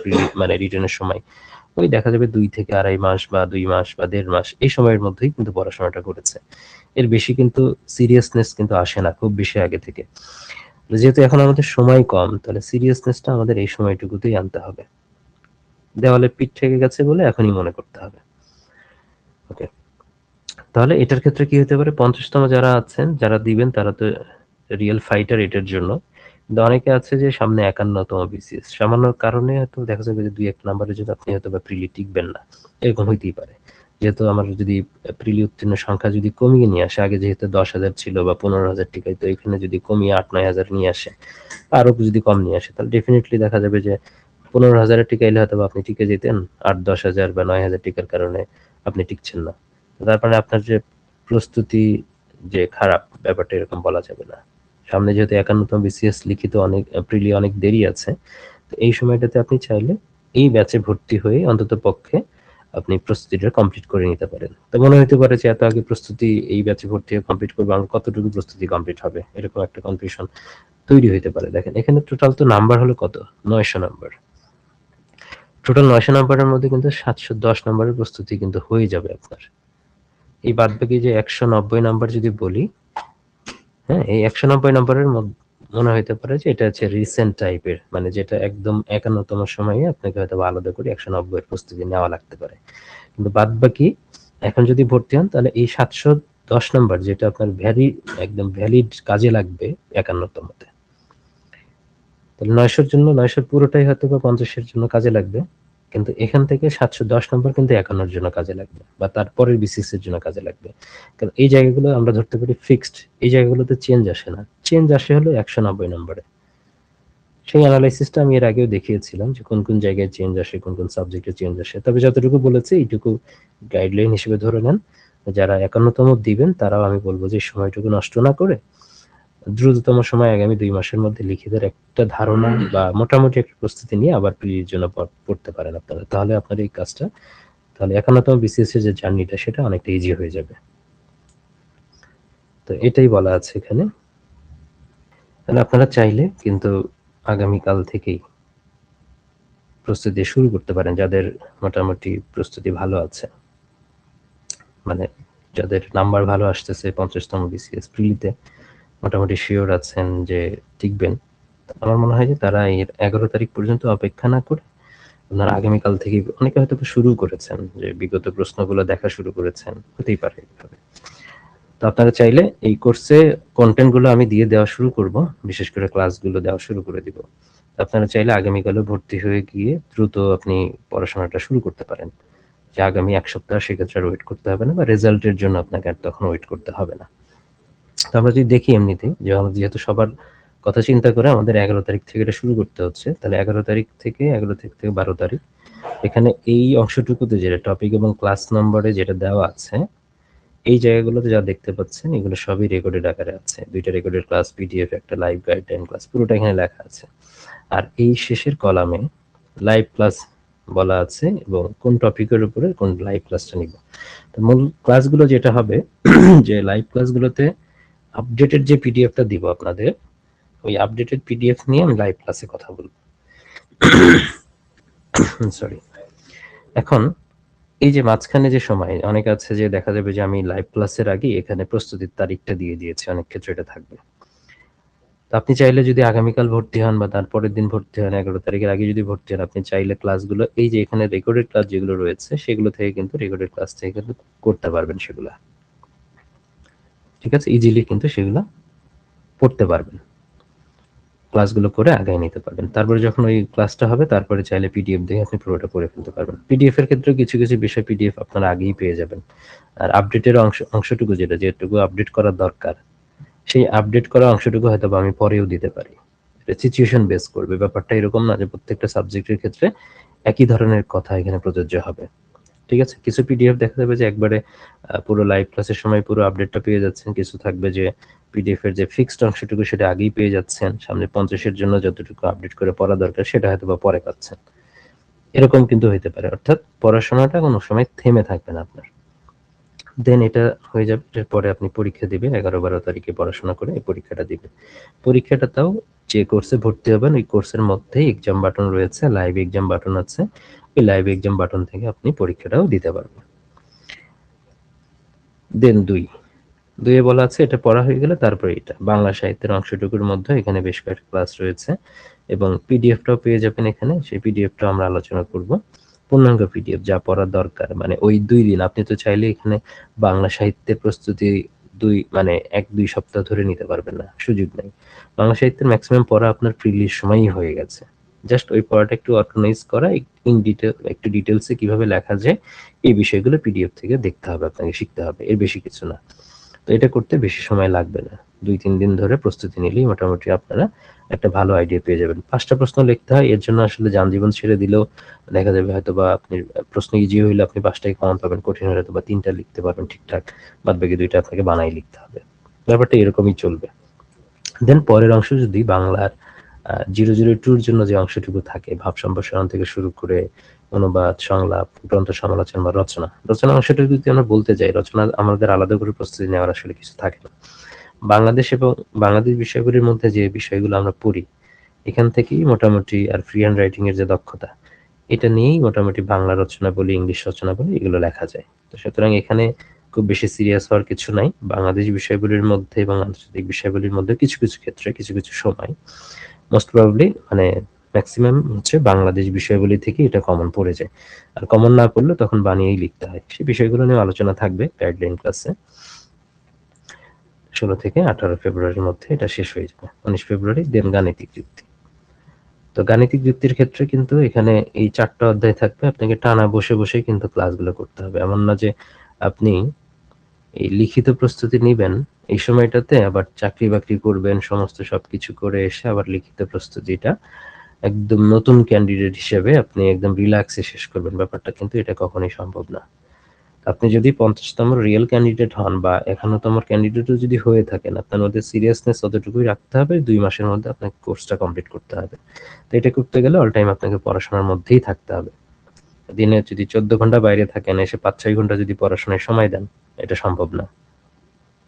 Speaker 1: মানে রিটেনের সময়, ওই দেখা যাবে 2 থেকে 2.5 মাস বা 2 মাস বা 1.5 মাস এই সময়ের মধ্যেই কিন্তু পড়াশোনাটা করেছে। এর বেশি কিন্তু সিরিয়াসনেস কিন্তু আসে না খুব বেশি আগে থেকে। যেহেতু এখন আমাদের সময় কম, তাহলে সিরিয়াসনেসটা আমাদের এই সময়টুকুতেই আনতে হবে। দেওয়ালে পিঠ থেকে গেছে বলে এখনই মনে করতে হবে। ওকে, তাহলে এটার ক্ষেত্রে কি হতে পারে, 50তম যারা আছেন যারা দিবেন তারা তো রিয়েল ফাইটার এটার জন্য, কিন্তু অনেকে আছে যে সামনে 51তম বিসিএস, সামান্য কারণে হয়তো দেখা যাবে যে 2-1 নাম্বারে যদি আপনি হয়তো বা প্রিলি টিকবেন না, এরকম হইতেই পারে। যেহেতু আমার যদি প্রিলি উত্তীর্ণ সংখ্যা যদি কমিয়ে নিয়ে আসে, আগে যেহেতু 10,000 ছিল বা 15,000 টিকাই, তো এখানে যদি কমিয়ে 8-9,000 নিয়ে আসে, আরো যদি কম নিয়ে আসে, তাহলে ডেফিনেটলি দেখা যাবে যে 15,000 টিকাইলে হয়তো আপনি টিকে যেতেন, 8-10,000 বা 9,000 টিকার কারণে আপনি টিকছেন না। তারপরে আপনার যে প্রস্তুতি যে খারাপ, ব্যাপারটা এরকম বলা যাবে না। সামনে যেহেতু 51তম বিসিএস লিখিত অনেক প্রিলি অনেক দেরি আছে, তো এই সময়টাতে আপনি চাইলে এই ব্যাচে ভর্তি হয়ে অন্তত পক্ষে আপনি প্রস্তুতিটা কমপ্লিট করে নিতে পারেন। তো মনে হতে পারে যে এত আগে প্রস্তুতি এই ব্যাচে ভর্তি হয়ে কমপ্লিট করবো, আমার কতটুকু প্রস্তুতি কমপ্লিট হবে, এরকম একটা কনফিউশন তৈরি হতে পারে। দেখেন এখানে টোটাল তো নাম্বার হলো কত, 900 নাম্বার। টোটাল 900 নাম্বারের মধ্যে কিন্তু 710 নাম্বারের প্রস্তুতি কিন্তু হয়ে যাবে আপনার। এই বাদবাকি যে 190 নাম্বার যদি বলি, হ্যাঁ এই 190 নাম্বারের মনে হইতে পারে যে এটা হচ্ছে রিসেন্ট টাইপের, মানে যেটা একদম 51তম সময়ে আপনাকে হয়তো আলাদা করে 190 এর প্রস্তুতি নেওয়া লাগতে পারে। কিন্তু বাদবাকি এখন যদি ভর্তি হন তাহলে এই 710 নাম্বার যেটা আপনার একদম ভ্যালিড কাজে লাগবে 51তমতে, তাহলে 900-র জন্য 900 পুরোটাই হয়তো বা 50-এর জন্য কাজে লাগবে, কিন্তু এখান থেকে 710 নম্বর কিন্তু 51-র জন্য কাজে লাগবে বা তারপরের বিসিএস এর জন্য কাজে লাগবে। কারণ এই জায়গাগুলো আমরা ধরতে পারি ফিক্সড, এই জায়গাগুলোতে চেঞ্জ আসে না, চেঞ্জ আসে হলো 190 নম্বরে। সেই অ্যানালাইসিসটা আমি এর আগেও দেখিয়েছিলাম যে কোন কোন জায়গায় চেঞ্জ আসে, কোন কোন সাবজেক্টে চেঞ্জ আসে। তবে যতটুকু বলেছি এইটুকু গাইডলাইন হিসেবে ধরে নেন। যারা 51তম দিবেন তারাও আমি বলবো যে সময়টুকু নষ্ট না করে দ্রুততম সময় আগামী 2 মাসের মধ্যে লিখিতের একটা ধারণা বা মোটামুটি একটা প্রস্তুতি নিয়ে আবার প্রিলির জন্য পড়তে পারেন আপনারা। তাহলে আপনার এই কাজটা, তাহলে 51তম বিসিএস এর যে জার্নিটা সেটা অনেকটা ইজি হয়ে যাবে। তো এটাই বলা আছে এখানে। তাহলে আপনারা চাইলে কিন্তু আগামীকাল থেকেই প্রস্তুতি শুরু করতে পারেন, যাদের মোটামুটি প্রস্তুতি ভালো আছে, মানে যাদের নাম্বার ভালো আসতেছে 50তম বিসিএস প্রিলিতে মোটামুটি শিওর আছেন যে টিকবেন। আমার মনে হয় যে তারা এর 11 তারিখ পর্যন্ত অপেক্ষা না করে আপনারা আগামীকাল থেকে, অনেকে হয়তো শুরু করেছেন যে বিগত প্রশ্নগুলো দেখা শুরু করেছেন, হতেই পারে এইভাবে। তো আপনারা চাইলে এই কোর্সে কন্টেন্টগুলো আমি দিয়ে দেওয়া শুরু করব, বিশেষ করে ক্লাসগুলো দেওয়া শুরু করে দিব। আপনারা চাইলে আগামীকালও ভর্তি হয়ে গিয়ে দ্রুত আপনি পড়াশোনাটা শুরু করতে পারেন, যে আগামী 1 সপ্তাহ সেক্ষেত্রে আর ওয়েট করতে হবে না, বা রেজাল্টের জন্য আপনাকে আর তখন ওয়েট করতে হবে না। তো আমরা যদি দেখি এমনিতেই যে যেহেতু সবার কথা চিন্তা করে আমাদের 11 তারিখ থেকে এটা শুরু করতে হচ্ছে, তাহলে 11 তারিখ থেকে 12 তারিখ এখানে এই অংশটুকুতে যেটা টপিক এবং ক্লাস নম্বরে যেটা দেওয়া আছে, এই জায়গাগুলোতে যা দেখতে পাচ্ছেন এগুলো সবই রেকর্ডেড আকারে আছে। 2টা রেকর্ডেড ক্লাস, পিডিএফ, একটা লাইভ গাইডলাইন ক্লাস, পুরোটা এখানে লেখা আছে। আর এই শেষের কলামে লাইভ ক্লাস বলা আছে এবং কোন টপিকের উপরে কোন লাইভ ক্লাসটা নিব। তো মূল ক্লাসগুলো যেটা হবে যে লাইভ ক্লাসগুলোতে আপডেটেড যে পিডিএফটা দিব আপনাদের, ওই আপডেটেড পিডিএফ নিয়ে আমি লাইভ ক্লাসে কথা বলবো। সরি। এখন এই যে মাঝখানে যে সময় অনেক আছে যে দেখা যাবে যে আমি লাইভ ক্লাসের আগে এখানে প্রস্তুতির তারিখটা দিয়ে দিয়েছি, অনেক ক্ষেত্রে এটা থাকবে। তো আপনি চাইলে যদি আগামীকাল ভর্তি হন বা তারপরের দিন ভর্তি হন, 11 তারিখের আগে যদি ভর্তি হন, আপনি চাইলে ক্লাসগুলো এই যে এখানে রেকর্ডেড ক্লাস যেগুলো রয়েছে সেগুলো থেকে কিন্তু রেকর্ডেড ক্লাস থেকে কিন্তু করতে পারবেন সেগুলা। ঠিক আছে, ইজিলি কিন্তু সেগুলা পড়তে পারবেন, ক্লাসগুলো করে আগায় নিতে পারবেন। তারপরে যখন ওই ক্লাসটা হবে তারপরে চাইলে পিডিএফ দেখে আপনি পুরোটা পড়ে ফেলতে পারবেন। পিডিএফ এর ক্ষেত্রে কিছু কিছু বিষয় পিডিএফ আপনারা আগেই পেয়ে যাবেন। আর আপডেটের অংশটুকু যেটুকু আপডেট করার দরকার, সেই আপডেট করা অংশটুকু হয়তো আমি পরেও দিতে পারি। এটা সিচুয়েশন বেস করবে। ব্যাপারটা এরকম না যে প্রত্যেকটা সাবজেক্টের ক্ষেত্রে একই ধরনের কথা এখানে প্রযোজ্য হবে। ঠিক আছে, কিছু পিডিএফ দেখা যাবে যে একবারে পুরো লাইভ ক্লাসের সময় পুরো আপডেটটা পেয়ে যাচ্ছেন, কিছু থাকবে যে পিডিএফ এর যে ফিক্সড অংশটুকু সেটা আগেই পেয়ে যাচ্ছেন, সামনে 50-এর জন্য যতটুকু আপডেট করে পড়া দরকার সেটা হয়তো বা পরে পাচ্ছেন। এরকম কিন্তু হইতে পারে, অর্থাৎ পড়াশোনাটা কোনো সময় থেমে থাকবে না আপনার। দেন এটা হয়ে যাবে, এরপরে আপনি পরীক্ষা দিবেন 11-12 তারিখে পড়াশোনা করে এই পরীক্ষাটা দিবেন। পরীক্ষাটা তাও যে কোর্সে ভর্তি হবেন ওই কোর্সের মধ্যেই এক্সাম বাটন রয়েছে, লাইভ এক্সাম বাটন আছে, ওই লাইভ এক্সাম বাটন থেকে আপনি পরীক্ষাটাও দিতে পারবেন। দেন 2 বলা আছে এটা পড়া হয়ে গেলে তারপরে এটা বাংলা সাহিত্যের অংশটুকুর মধ্যে এখানে বেশ কয়েকটা ক্লাস রয়েছে এবং পিডিএফটাও পেয়ে যাবেন এখানে, সেই পিডিএফটা আমরা আলোচনা করব। পূর্ণাঙ্গ পিডিএফ যা পড়া দরকার, মানে ওই 2 দিন আপনি তো চাইলে এখানে বাংলা সাহিত্যের প্রস্তুতি 1-2 সপ্তাহ ধরে নিতে পারবেন না, সুযোগ নেই। বাংলা সাহিত্যের ম্যাক্সিমাম পড়া আপনার প্রিলির সময়ই হয়ে গেছে। জাস্ট ওই পড়াটা একটু অর্গানাইজ করা, ইন ডিটেল একটু ডিটেলসে কিভাবে লেখা যায় এই বিষয়গুলো পিডিএফ থেকে দেখতে হবে, আপনাকে শিখতে হবে, এর বেশি কিছু না। তো এটা করতে বেশি সময় লাগবে না, 2-3 দিন ধরে প্রস্তুতি নিলেই মোটামুটি আপনারা একটা ভালো আইডিয়া পেয়ে যাবেন। 5টা প্রশ্ন লিখতে হয়, এর জন্য আসলে যানজীবন ছেড়ে দিলেও দেখা যাবে হয়তো বা আপনি প্রশ্ন ইজি হইলে আপনি 5টাই কমন পাবেন, কঠিন হলে হয়তো বা 3টা লিখতে পারবেন ঠিকঠাক, বাদ বাকি 2টা আপনাকে বানাই লিখতে হবে। ব্যাপারটা এরকমই চলবে। দেন পরের অংশ যদি বাংলার 002-র জন্য যে অংশটুকু থাকে, ভাব সম্প্রসারণ থেকে শুরু করে অনুবাদ, সংলাপ, গ্রন্থ সমালোচনা বা রচনা অংশটুকু যদি আমরা বলতে যাই, রচনা আমাদের আলাদা করে প্রস্তুতি নেওয়ার আসলে কিছু থাকে না। বাংলাদেশ এবং বাংলাদেশ বিষয়গুলির মধ্যে যে বিষয়গুলো আমরা পড়ি এখান থেকেই মোটামুটি, আর ফ্রি হ্যান্ড রাইটিং এর যে দক্ষতা, এটা নিয়েই মোটামুটি বাংলা রচনা বলি, ইংলিশ রচনা বলি, এগুলো লেখা যায়। তো সুতরাং এখানে খুব বেশি সিরিয়াস হওয়ার কিছু নাই। বাংলাদেশ বিষয়গুলির মধ্যে এবং আন্তর্জাতিক বিষয়গুলির মধ্যে কিছু কিছু ক্ষেত্রে কিছু কিছু সময় মোস্ট প্রবাবলি মানে ম্যাক্সিমাম হচ্ছে বাংলাদেশ বিষয়গুলি থেকে এটা কমন পড়ে যায়। আর কমন না পড়লে তখন বানিয়েই লিখতে হয়। সেই বিষয়গুলো নিয়ে আলোচনা থাকবে গাইডলাইন ক্লাসে। 16 থেকে 18 ফেব্রুয়ারির মধ্যে এটা শেষ হয়ে যাবে। 19 ফেব্রুয়ারি দেন গাণিতিক যুক্তি। তো গাণিতিক যুক্তির ক্ষেত্রে কিন্তু এখানে এই 4টা অধ্যায় থাকবে, আপনাকে টানা বসে বসেই কিন্তু ক্লাসগুলো করতে হবে। এমন না যে আপনি এই লিখিত প্রস্তুতি নিবেন, এই সময়টাতে আবার চাকরি-বাকরি করবেন, সমস্ত সবকিছু করে এসে আবার লিখিত প্রস্তুতিটা একদম নতুন ক্যান্ডিডেট হিসেবে আপনি একদম রিল্যাক্সে শেষ করবেন। ব্যাপারটা কিন্তু এটা কখনোই সম্ভব না। আপনি যদি 50তম রিয়েল ক্যান্ডিডেট হন বা 51তম ক্যান্ডিডেটও যদি হয়ে থাকেন, আপনার মধ্যে সিরিয়াসনেস ততটুকুই রাখতে হবে, 2 মাসের মধ্যে আপনাকে কোর্সটা কমপ্লিট করতে হবে। তো এটা করতে গেলে অল টাইম আপনাকে পড়াশোনার মধ্যেই থাকতে হবে। দিনে যদি 14 ঘন্টা বাইরে থাকেন, এসে 5-6 ঘন্টা যদি পড়াশোনায় সময় দেন, এটা সম্ভব না।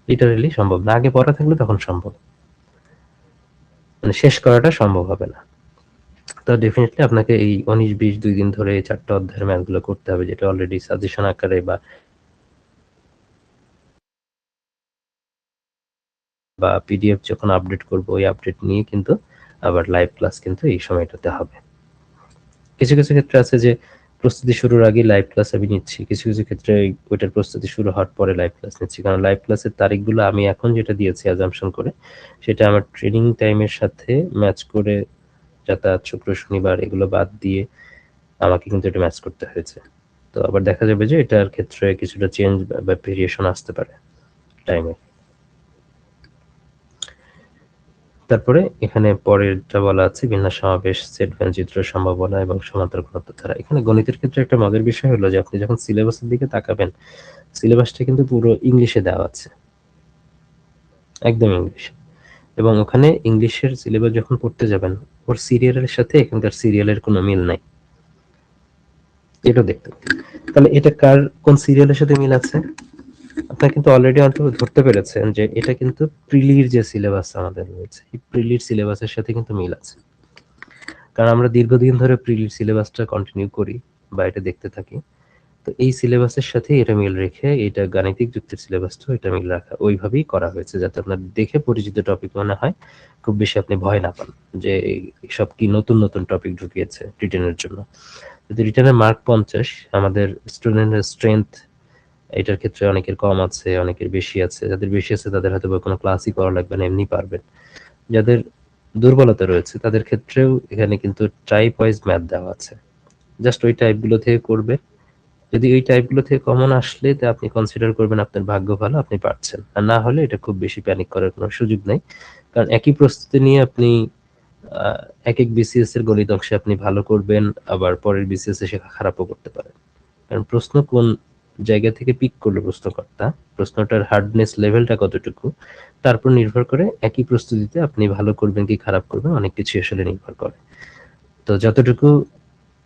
Speaker 1: লিটারেলি সম্ভব না। আগে পড়া থাকলে তখন সম্ভব। মানে শেষ করাটা সম্ভব হবে না। তো ডেফিনিটলি আপনাকে এই 19-20 2 দিন ধরে এই 4টা অধ্যায়ের ম্যাথগুলো করতে হবে, যেটা অলরেডি সাজেশন আকারে বা পিডিএফ যখন আপডেট করব, ওই আপডেট নিয়ে কিন্তু আবার লাইভ ক্লাস কিন্তু এই সময়টাতে হবে। কিছু কিছু ক্ষেত্রে আছে যে প্রস্তুতি শুরুর আগে লাইভ ক্লাস আমি নিচ্ছি, কিছু কিছু ক্ষেত্রে ওইটার প্রস্তুতি শুরু হওয়ার পরে লাইভ ক্লাস নিচ্ছি, কারণ লাইভ ক্লাসের তারিখগুলো আমি এখন যেটা দিয়েছি অ্যাজাম্পশন করে, সেটা আমার ট্রেনিং টাইমের সাথে ম্যাচ করে যাতায়াত, শুক্র শনিবার এগুলো বাদ দিয়ে আমাকে কিন্তু এটা ম্যাচ করতে হয়েছে। তো আবার দেখা যাবে যে এটার ক্ষেত্রে কিছুটা চেঞ্জ বা ভেরিয়েশন আসতে পারে টাইমে। তারপরে এখানে পরেরটা বলা আছে বিন্যাস সমাবেশ, সেট চিত্র সম্ভাবনা এবং সমান্তরাল ঘনত্ব ধারা। এখানে গণিতের ক্ষেত্রে একটা মজার বিষয় হলো যে আপনি যখন সিলেবাসের দিকে তাকাবেন, সিলেবাসটা কিন্তু পুরো ইংলিশে দেওয়া আছে, একদম ইংলিশে। এবং ওখানে ইংলিশের সিলেবাস যখন পড়তে যাবেন, ওর সিরিয়ালের সাথে এখানকার সিরিয়ালের কোনো মিল নাই। এটা দেখতে, তাহলে এটা কার কোন সিরিয়ালের সাথে মিল আছে? আপনারা কিন্তু অলরেডি অন্তত ধরতে পেরেছেন যে এটা কিন্তু প্রিলির যে সিলেবাস আমাদের রয়েছে, এই প্রিলির সিলেবাসের সাথে কিন্তু মিল আছে। কারণ আমরা দীর্ঘদিন ধরে প্রিলির সিলেবাসটা কন্টিনিউ করি বা এটা দেখতে থাকি। তো এই সিলেবাসের সাথে এটা মিল রেখে এটা গাণিতিক যুক্তির সিলেবাসটাও এটা মিল রাখা ওইভাবেই করা হয়েছে, যাতে আপনার দেখে পরিচিত টপিক মনে হয়, খুব বেশি আপনি ভয় না পান যে সব কি নতুন নতুন টপিক ঢুকিয়েছে রিটেনের জন্য। যদি রিটেনের মার্ক 50, আমাদের স্টুডেন্টের স্ট্রেংথ এটার ক্ষেত্রে অনেকের কম আছে, অনেকের বেশি আছে। যাদের বেশি আছে তাদের হয়তো কোনো ক্লাসই করা লাগবে না, এমনি পারবেন। যাদের দুর্বলতা রয়েছে তাদের ক্ষেত্রেও এখানে কিন্তু টাইপ ওয়াইজ ম্যাথ দেওয়া আছে, জাস্ট ওই টাইপগুলো থেকে করবে। যদি ওই টাইপগুলো থেকে কমন আসলে তা আপনি কনসিডার করবেন আপনার ভাগ্য ভালো, আপনি পারছেন। আর না হলে এটা খুব বেশি প্যানিক করার কোনো সুযোগ নেই, কারণ একই প্রস্তুতি নিয়ে আপনি এক এক বিসিএস এর গণিত অংশে আপনি ভালো করবেন, আবার পরের বিসিএস এ সে খারাপও করতে পারেন। কারণ প্রশ্ন কোন জায়গা থেকে পিক করলো প্রশ্নকর্তা, প্রশ্নটার হার্ডনেস লেভেলটা কতটুকু, তারপর নির্ভর করে একই প্রস্তুতিতে আপনি ভালো করবেন কি খারাপ করবেন, অনেক কিছু আসলে নির্ভর করে। তো যতটুকু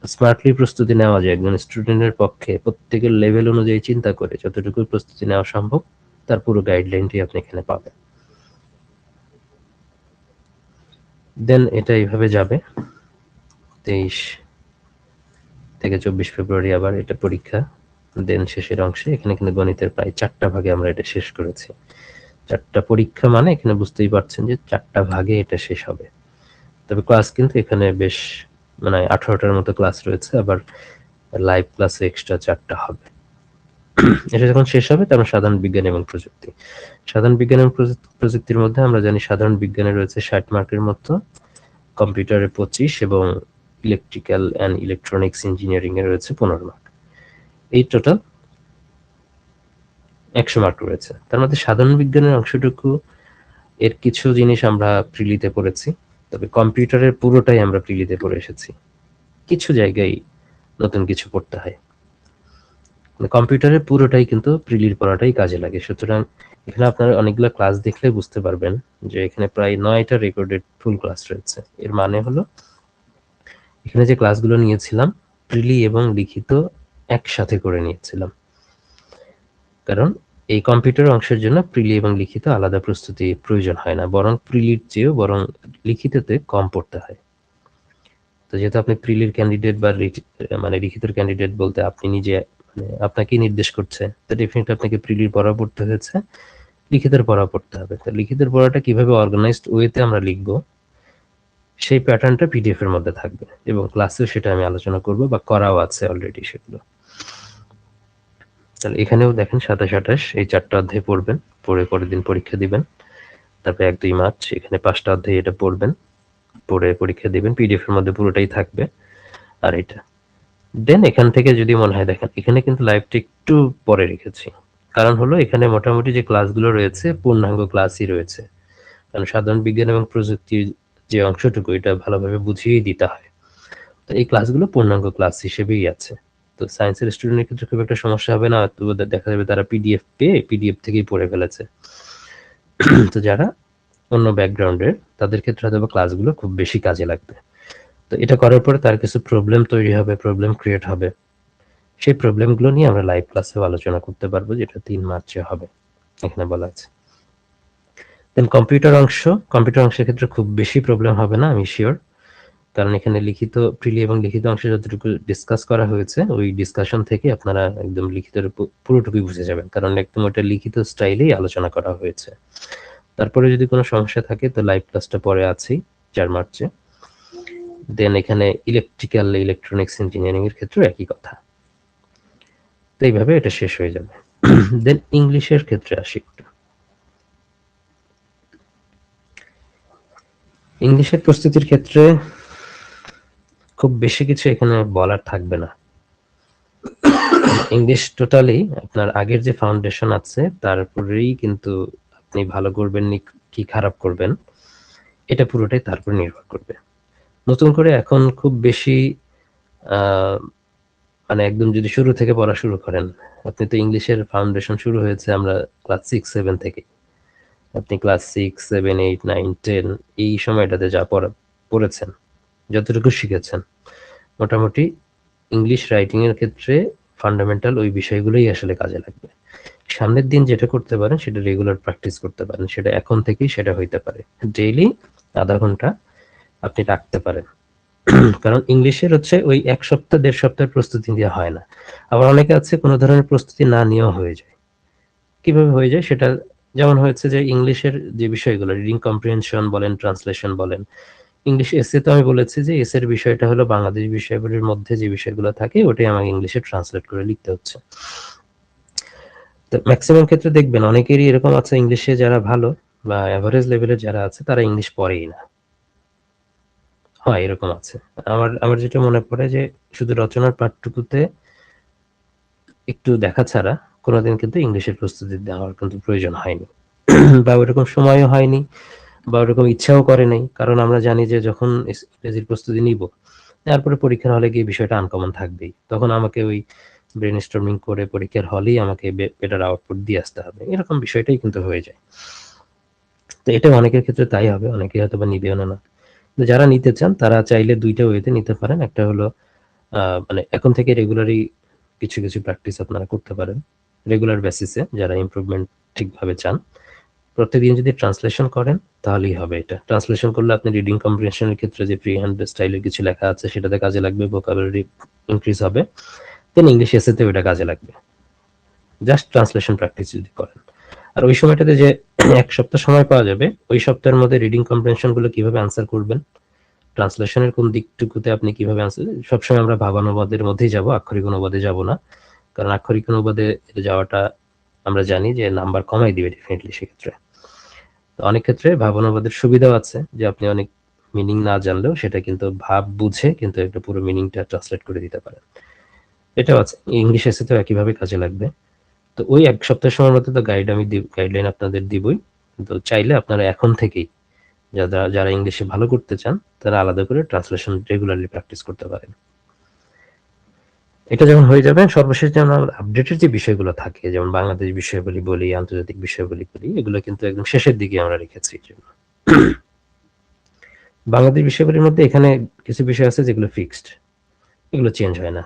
Speaker 1: স্মার্টলি প্রস্তুতি নেওয়া যায় একজন স্টুডেন্টের পক্ষে, প্রত্যেকের লেভেল অনুযায়ী চিন্তা করে যতটুকু প্রস্তুতি নেওয়া সম্ভব, তার পুরো গাইডলাইনটি আপনি এখানে পাবেন। দেন এটা এইভাবে যাবে, 23 থেকে 24 ফেব্রুয়ারি আবার এটা পরীক্ষা। দেন শেষের অংশে এখানে কিন্তু গণিতের প্রায় 4টা ভাগে আমরা এটা শেষ করেছি। 4টা পরীক্ষা মানে এখানে বুঝতেই পারছেন যে 4টা ভাগে এটা শেষ হবে। তবে ক্লাস কিন্তু এখানে বেশ মানে 18টার মতো ক্লাস রয়েছে, আবার লাইভ ক্লাসে এক্সট্রা 4টা হবে। এটা যখন শেষ হবে তখন সাধারণ বিজ্ঞান এবং প্রযুক্তি। সাধারণ বিজ্ঞান এবং প্রযুক্তির মধ্যে আমরা জানি সাধারণ বিজ্ঞানে রয়েছে 60 মার্কের মতো, কম্পিউটারে 25 এবং ইলেকট্রিক্যাল অ্যান্ড ইলেকট্রনিক্স ইঞ্জিনিয়ারিং এ রয়েছে 15 মার্ক। এই টোটাল 100 মার্ক রয়েছে। তার মধ্যে সাধারণ বিজ্ঞানের অংশটুকু এর কিছু জিনিস আমরা প্রিলিতে পড়েছি, তবে কম্পিউটারের পুরোটাই আমরা প্রিলিতে পড়ে এসেছি। কিছু জায়গায় নতুন কিছু পড়তে হয়, কম্পিউটারের পুরোটাই কিন্তু প্রিলির পড়াটাই কাজে লাগে। সুতরাং এখানে আপনারা অনেকগুলো ক্লাস দেখলে বুঝতে পারবেন যে এখানে প্রায় 9টা রেকর্ডেড ফুল ক্লাস রয়েছে। এর মানে হলো এখানে যে ক্লাসগুলো নিয়েছিলাম প্রিলি এবং লিখিত একসাথে করে নিয়েছিলাম, কারণ এই কম্পিউটার অংশের জন্য প্রিলি এবং লিখিত আলাদা প্রস্তুতি প্রয়োজন হয় না, বরং প্রিলির চেয়েও বরং লিখিততে কম পড়তে হয়। তো যেহেতু আপনি প্রিলির ক্যান্ডিডেট বা মানে লিখিতর ক্যান্ডিডেট বলতে আপনি নিজে মানে আপনাকেই নির্দেশ করছে, তো ডেফিনেটলি আপনাকে প্রিলির পড়া পড়তে হয়েছে, লিখিতের পড়া পড়তে হবে। তো লিখিতের পড়াটা কিভাবে অর্গানাইজড ওয়েতে আমরা লিখবো সেই প্যাটার্নটা পিডিএফ এর মধ্যে থাকবে, এবং ক্লাসেও সেটা আমি আলোচনা করব বা করাও আছে অলরেডি সেগুলো। তাহলে এখানেও দেখেন 27-28 এই 4টা অধ্যায় পড়বেন, পড়ে পরের দিন পরীক্ষা দিবেন। তারপরে 1-2 মার্চ এখানে 5টা অধ্যায় এটা পড়বেন, পড়ে পরীক্ষা দিবেন, পিডিএফ এর মধ্যে পুরোটাই থাকবে। আর এটা দেন এখান থেকে যদি মনে হয়, দেখেন এখানে কিন্তু লাইভটা একটু পরে রেখেছি, কারণ হলো এখানে মোটামুটি যে ক্লাসগুলো রয়েছে পূর্ণাঙ্গ ক্লাসই রয়েছে, কারণ সাধারণ বিজ্ঞান এবং প্রযুক্তির যে অংশটুকু এটা ভালোভাবে বুঝিয়েই দিতে হয়। তো এই ক্লাসগুলো পূর্ণাঙ্গ ক্লাস হিসেবেই আছে। তো সায়েন্সের স্টুডেন্টের ক্ষেত্রে খুব একটা সমস্যা হবে না, তো দেখা যাবে তারা পিডিএফ পেয়ে পিডিএফ থেকেই পড়ে ফেলেছে। তো যারা অন্য ব্যাকগ্রাউন্ডের তাদের ক্ষেত্রে হয়তো ক্লাসগুলো খুব বেশি কাজে লাগবে। তো এটা করার পরে তার কিছু প্রবলেম তৈরি হবে, প্রবলেম ক্রিয়েট হবে, সেই প্রবলেমগুলো নিয়ে আমরা লাইভ ক্লাসেও আলোচনা করতে পারবো, যেটা 3 মার্চে হবে এখানে বলা আছে। দেন কম্পিউটার অংশের ক্ষেত্রে খুব বেশি প্রবলেম হবে না, আমি শিওর, কারণ এখানে লিখিত প্রিলি এবং লিখিত অংশে যতটুকু ডিসকাস করা হয়েছে ওই ডিসকাশন থেকে আপনারা একদম লিখিতের পুরোটুকুই বুঝে যাবেন, কারণ একদম ওটা লিখিত স্টাইলেই আলোচনা করা হয়েছে। তারপরে যদি কোনো সমস্যা থাকে তো লাইভ ক্লাসটা পরে আছেই 4 মার্চে। দেন এখানে ইলেকট্রনিক্স ইঞ্জিনিয়ারিং এর ক্ষেত্রে একই কথা। তো এইভাবে এটা শেষ হয়ে যাবে। দেন ইংলিশের ক্ষেত্রে আসি একটু। ইংলিশের প্রস্তুতির ক্ষেত্রে খুব বেশি কিছু এখানে বলার থাকবে না। ইংলিশ টোটালি আপনার আগের যে ফাউন্ডেশন আছে তার উপরেই কিন্তু আপনি ভালো করবেন কি খারাপ করবেন এটা পুরোটাই তার উপর নির্ভর করবে। নতুন করে এখন খুব বেশি মানে একদম যদি শুরু থেকে পড়া শুরু করেন, আপনি তো ইংলিশের ফাউন্ডেশন শুরু হয়েছে আমরা ক্লাস 6-7 থেকে, আপনি ক্লাস 6-7-8-9-10 এই সময়টাতে যা পড়েছেন, যতটুকু শিখেছেন, মোটামুটি ইংলিশ রাইটিং এর ক্ষেত্রে ফান্ডামেন্টাল ওই বিষয়গুলোই আসলে কাজে লাগবে। সামনের দিন যেটা করতে পারেন সেটা রেগুলার প্র্যাকটিস করতে পারেন, সেটা এখন থেকেই সেটা হইতে পারে ডেইলি আধা ঘন্টা আপনি রাখতে পারেন। কারণ ইংলিশের হচ্ছে ওই 1 সপ্তাহ 1.5 সপ্তাহের প্রস্তুতি দেওয়া হয় না। আবার অনেকে আছে কোনো ধরনের প্রস্তুতি না নিয়েও হয়ে যায়। কিভাবে হয়ে যায় সেটা, যেমন হয়েছে যে ইংলিশের যে বিষয়গুলো রিডিং কম্প্রিহেনশন বলেন, ট্রান্সলেশন বলেন, ইংলিশ এসে তো আমি বলেছি যে এসের বিষয়টা হলো বাংলাদেশ বিষয়গুলির মধ্যে যে বিষয়গুলো থাকে ওটাই আমাকে ইংলিশে ট্রান্সলেট করে লিখতে হচ্ছে। তো ম্যাক্সিমাম ক্ষেত্রে দেখবেন অনেকেরই এরকম আছে, ইংলিশে যারা ভালো বা এভারেজ লেভেলের যারা আছে তারা ইংলিশ পড়েই না। হয় এরকম আছে। আমার যেটা মনে পড়ে যে শুধু রচনার পাঠটুকুতে একটু দেখা ছাড়া কোনোদিন কিন্তু ইংলিশের প্রস্তুতি দেওয়ার কিন্তু প্রয়োজন হয়নি। বা ওরকম সময়ও হয়নি বা ওরকম ইচ্ছাও করে নাই, কারণ আমরা জানি যে যখন ইংরেজির প্রস্তুতি নিব তারপরে পরীক্ষার হলে গিয়ে বিষয়টা আনকমন থাকবেই, তখন আমাকে ওই ব্রেন স্টর্মিং করে পরীক্ষার হলেই আমাকে বেটার আউটপুট দিয়ে আসতে হবে, এরকম বিষয়টাই কিন্তু হয়ে যায়। তো এটা অনেকের ক্ষেত্রে তাই হবে, অনেকে হয়তো বা নিবেও না। যারা নিতে চান তারা চাইলে 2টা ওয়েতে নিতে পারেন। একটা হলো মানে এখন থেকে রেগুলারই কিছু কিছু প্র্যাকটিস আপনারা করতে পারেন রেগুলার বেসিসে, যারা ইমপ্রুভমেন্ট ঠিকভাবে চান। প্রত্যেকদিন যদি ট্রান্সলেশন করেন তাহলেই হবে। এটা ট্রান্সলেশন করলে আপনি রিডিং কম্প্রিহেনশনের ক্ষেত্রে যে ফ্রি হ্যান্ড স্টাইলের কিছু লেখা আছে সেটাতে কাজে লাগবে, ভোকাবুলারি ইনক্রিজ হবে, দেন ইংলিশ এসেতেও এটা কাজে লাগবে, জাস্ট ট্রান্সলেশন প্র্যাকটিস যদি করেন। আর ওই সময়টাতে যে 1 সপ্তাহ সময় পাওয়া যাবে, ওই সপ্তাহের মধ্যে রিডিং কম্প্রিহেনশন গুলো কিভাবে আনসার করবেন, ট্রান্সলেশনের কোন দিকটুকুতে আপনি কিভাবে আনসার, সবসময় আমরা ভাবানুবাদের মধ্যেই যাব, আক্ষরিক অনুবাদে যাব না, কারণ আক্ষরিক অনুবাদে যাওয়াটা আমরা জানি যে নাম্বার কমাই দিবে ডেফিনেটলি সেক্ষেত্রে। অনেক ক্ষেত্রে ভাবানুবাদের সুবিধাও আছে যে আপনি অনেক মিনিং না জানলেও সেটা কিন্তু ভাব বুঝে কিন্তু একটা পুরো মিনিংটা ট্রান্সলেট করে দিতে পারেন, এটাও আছে। ইংলিশ এসেতেও একইভাবে কাজে লাগবে। তো ওই 1 সপ্তাহ সময়ের মধ্যে তো গাইডলাইন আপনাদের দিবই। তো চাইলে আপনারা এখন থেকেই যারা ইংলিশে ভালো করতে চান তারা আলাদা করে ট্রান্সলেশন রেগুলারলি প্র্যাকটিস করতে পারেন। এটা যখন হয়ে যাবে, সর্বশেষ যেমন আপডেটের যে বিষয়গুলো থাকে, যেমন বাংলাদেশ বিষয়াবলী বলি, আন্তর্জাতিক বিষয়াবলী বলি, এগুলো কিন্তু একদম শেষের দিকে আমরা রেখেছি। বাংলাদেশ বিষয়াবলীর মধ্যে এখানে কিছু বিষয় আছে যেগুলো ফিক্সড, এগুলো চেঞ্জ হয় না,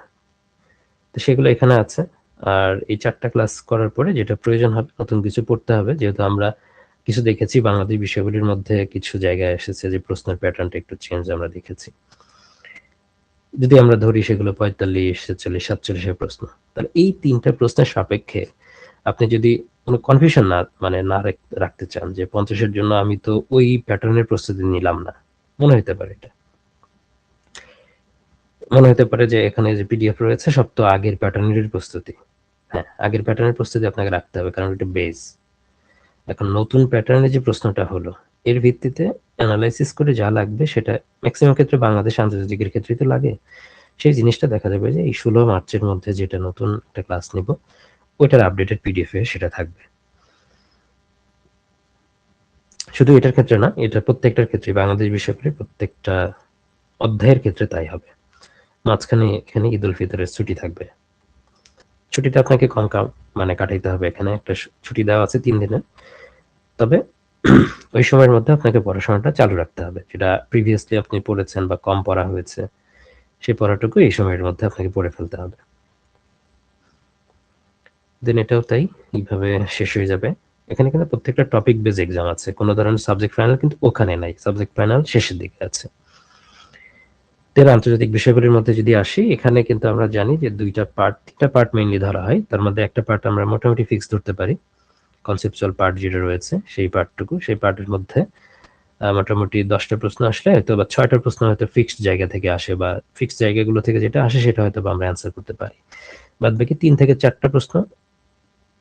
Speaker 1: তো সেগুলো এখানে আছে। আর এই 4টা ক্লাস করার পরে যেটা প্রয়োজন হবে নতুন কিছু পড়তে হবে, যেহেতু আমরা কিছু দেখেছি বাংলাদেশ বিষয়গুলির মধ্যে কিছু জায়গায় এসেছে যে প্রশ্নের প্যাটার্নটা একটু চেঞ্জ আমরা দেখেছি। যদি আমরা ধরি সেগুলো 45, 46, 47 এর প্রশ্ন, তাহলে এই 3টা প্রশ্নের সাপেক্ষে আপনি যদি কোনো কনফিউশন না রাখতে চান যে 50-এর জন্য আমি তো ওই প্যাটার্নের প্রস্তুতি নিলাম না, মনে হতে পারে এটা, মনে হতে পারে যে এখানে যে পিডিএফ রয়েছে সব তো আগের প্যাটার্নের প্রস্তুতি। হ্যাঁ, আগের প্যাটার্নের প্রস্তুতি আপনাকে রাখতে হবে, কারণ এটা বেস। এখন নতুন প্যাটার্নে যে প্রশ্নটা হলো এর ভিত্তিতে অ্যানালাইসিস করে যা লাগবে সেটা ম্যাক্সিমাম ক্ষেত্রে বাংলাদেশ আন্তর্জাতিকের ক্ষেত্রেই তো লাগে, সেই জিনিসটা দেখা যাবে যে এই 16 মার্চের মধ্যে যেটা নতুন একটা ক্লাস নিব ওইটার আপডেটেড পিডিএফ এ সেটা থাকবে। শুধু এটার ক্ষেত্রে না, এটা প্রত্যেকটার ক্ষেত্রে, বাংলাদেশ বিষয়কের প্রত্যেকটা অধ্যায়ের ক্ষেত্রে তাই হবে। মাঝখানে এখানে ঈদ উল ফিতরের ছুটি থাকবে, ছুটিটা আপনাকে কম মানে কাটাইতে হবে। এখানে একটা ছুটি দেওয়া আছে 3 দিনের, তবে ওই সময়ের মধ্যে আপনাকে পড়াশোনাটা চালু রাখতে হবে, যেটা প্রিভিয়াসলি আপনি পড়েছেন বা কম পড়া হয়েছে সেই পড়াটুকু এই সময়ের মধ্যে আপনাকে পড়ে ফেলতে হবে। দেন এটাও তাই, এইভাবে শেষ হয়ে যাবে। এখানে কিন্তু প্রত্যেকটা টপিক বেজ এক্সাম আছে, কোনো ধরনের সাবজেক্ট ফাইনাল কিন্তু ওখানে নাই, সাবজেক্ট ফাইনাল শেষের দিকে আছে। তের আন্তর্জাতিক বিষয়গুলির মধ্যে যদি আসি, এখানে কিন্তু আমরা জানি যে তিনটা পার্ট মেইনলি ধরা হয়। তার মধ্যে একটা পার্ট আমরা মোটামুটি ফিক্স ধরতে পারি, কনসেপচুয়াল পার্ট যেটা রয়েছে সেই পার্টটুকু। সেই পার্টের মধ্যে মোটামুটি 10টা প্রশ্ন আসলে হয়তো বা 6টা প্রশ্ন হয়তো ফিক্সড জায়গা থেকে আসে, বা ফিক্সড জায়গাগুলো থেকে যেটা আসে সেটা হয়তো বা আমরা অ্যান্সার করতে পারি। বাদ বাকি 3 থেকে 4টা প্রশ্ন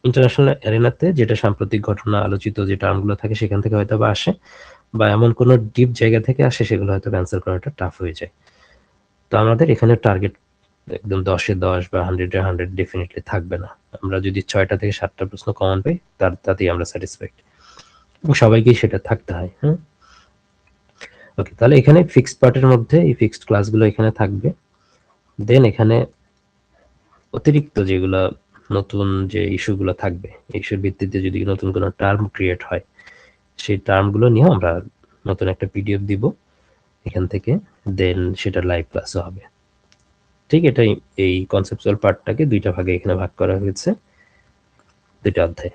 Speaker 1: ইন্টারন্যাশনাল অ্যারেনাতে যেটা সাম্প্রতিক ঘটনা আলোচিত যে টার্মগুলো থাকে সেখান থেকে হয়তো বা আসে, বা এমন কোনো ডিপ জায়গা থেকে আসে সেগুলো হয়তো অ্যান্সার করাটা টাফ হয়ে যায়। তো আমাদের এখানে টার্গেট একদম 10-এ 10 বা 100-এ 100 ডেফিনেটলি থাকবে না। আমরা যদি 6টা থেকে 7টা প্রশ্ন কমন পাই তাতেই আমরা স্যাটিসফাইড, এবং সবাইকেই সেটা থাকতে হয়। হ্যাঁ, ওকে, তাহলে এখানে ফিক্সড পার্টের মধ্যে এই ফিক্সড ক্লাসগুলো এখানে থাকবে। দেন এখানে অতিরিক্ত যেগুলো নতুন যে ইস্যুগুলো থাকবে, ইস্যুর ভিত্তিতে যদি নতুন কোনো টার্ম ক্রিয়েট হয় সেই টার্মগুলো নিয়ে আমরা নতুন একটা পিডিএফ দিব এখান থেকে, দেন সেটা লাইভ ক্লাসও হবে। ঠিক এটাই, এই কনসেপচুয়াল পার্টটাকে 2টা ভাগে এখানে ভাগ করা হয়েছে, 2টা অধ্যায়।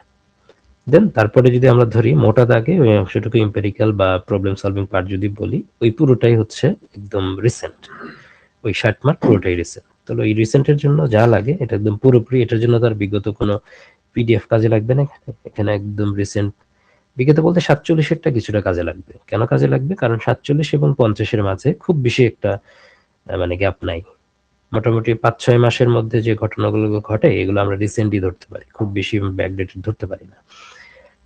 Speaker 1: দেন তারপরে যদি আমরা ধরি মোটা দাগে ওই অংশটুকু এম্পিরিক্যাল বা প্রবলেম সলভিং পার্ট যদি বলি, ওই পুরোটাই হচ্ছে একদম রিসেন্ট, ওই 60 মার্ক পুরোটাই রিসেন্ট। তাহলে এই রিসেন্টের জন্য যা লাগে এটা একদম পুরোপুরি, এটার জন্য তার বিগত কোনো পিডিএফ কাজে লাগবে না। এখানে একদম রিসেন্ট, বিগত বলতে 47-এরটা কিছুটা কাজে লাগবে। কেন কাজে লাগবে? কারণ 47 এবং 50-এর মাঝে খুব বেশি একটা মানে গ্যাপ নাই। মোটামুটি 5-6 মাসের মধ্যে যে ঘটনাগুলো ঘটে এগুলো আমরা রিসেন্টলি ধরতে পারি, খুব বেশি ব্যাকডেটেড ধরতে পারি না।